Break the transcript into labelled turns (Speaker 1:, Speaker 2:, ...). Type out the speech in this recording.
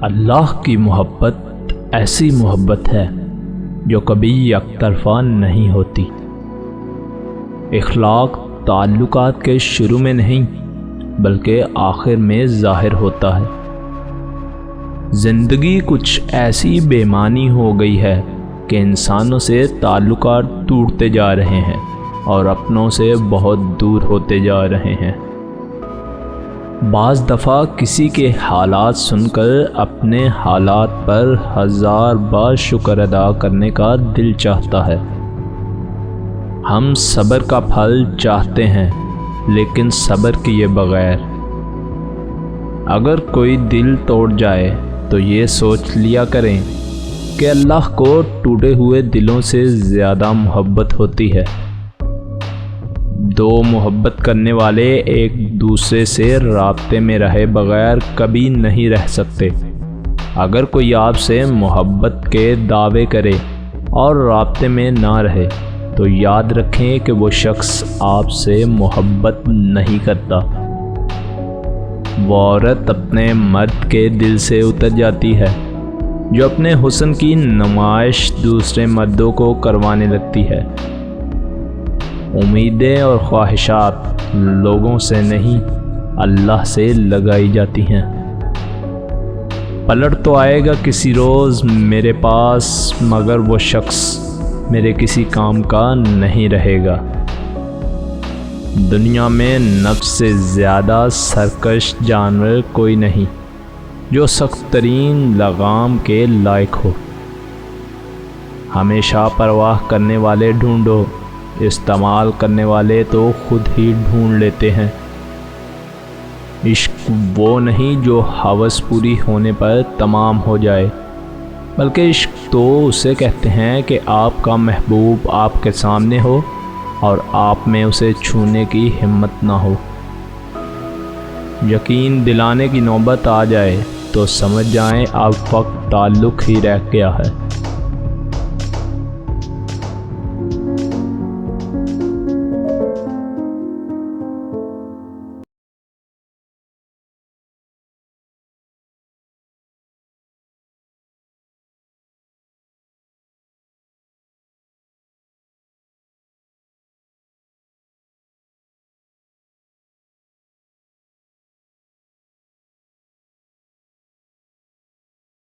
Speaker 1: اللہ کی محبت ایسی محبت ہے جو کبھی یک طرفہ نہیں ہوتی۔ اخلاق تعلقات کے شروع میں نہیں بلکہ آخر میں ظاہر ہوتا ہے۔ زندگی کچھ ایسی بے معنی ہو گئی ہے کہ انسانوں سے تعلقات ٹوٹتے جا رہے ہیں اور اپنوں سے بہت دور ہوتے جا رہے ہیں۔ بعض دفعہ کسی کے حالات سن کر اپنے حالات پر 1000 بار شکر ادا کرنے کا دل چاہتا ہے۔ ہم صبر کا پھل چاہتے ہیں لیکن صبر کیے بغیر۔ اگر کوئی دل توڑ جائے تو یہ سوچ لیا کریں کہ اللہ کو ٹوٹے ہوئے دلوں سے زیادہ محبت ہوتی ہے۔ دو محبت کرنے والے ایک دوسرے سے رابطے میں رہے بغیر کبھی نہیں رہ سکتے۔ اگر کوئی آپ سے محبت کے دعوے کرے اور رابطے میں نہ رہے تو یاد رکھیں کہ وہ شخص آپ سے محبت نہیں کرتا۔ وہ عورت اپنے مرد کے دل سے اتر جاتی ہے جو اپنے حسن کی نمائش دوسرے مردوں کو کروانے لگتی ہے۔ امیدیں اور خواہشات لوگوں سے نہیں اللہ سے لگائی جاتی ہیں۔ پلٹ تو آئے گا کسی روز میرے پاس مگر وہ شخص میرے کسی کام کا نہیں رہے گا۔ دنیا میں نفس سے زیادہ سرکش جانور کوئی نہیں جو سخت ترین لگام کے لائق ہو۔ ہمیشہ پرواہ کرنے والے ڈھونڈو، استعمال کرنے والے تو خود ہی ڈھونڈ لیتے ہیں۔ عشق وہ نہیں جو ہوس پوری ہونے پر تمام ہو جائے، بلکہ عشق تو اسے کہتے ہیں کہ آپ کا محبوب آپ کے سامنے ہو اور آپ میں اسے چھونے کی ہمت نہ ہو۔ یقین دلانے کی نوبت آ جائے تو سمجھ جائیں اب وقت تعلق ہی رہ گیا ہے۔